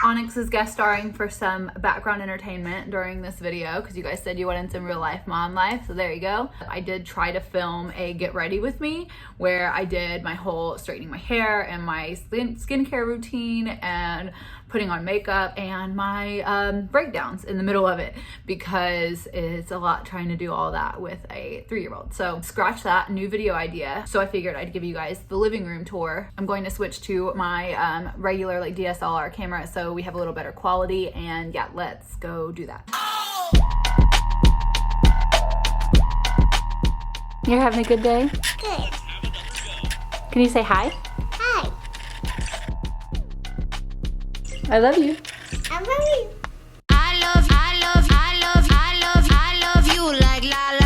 ONYX is guest starring for some background entertainment during this video because you guys said you wanted some real life mom life, so there you go. I did try to film a get ready with me where I did my whole straightening my hair and my skincare routine and putting on makeup and my breakdowns in the middle of it because it's a lot trying to do all that with a 3-year-old. So scratch that, new video idea. So I figured I'd give you guys the living room tour. I'm going to switch to my regular like DSLR camera so we have a little better quality, and yeah, let's go do that. You're having a good day? Good. Can you say hi? Hi. I love you. I love you. I love you like la la.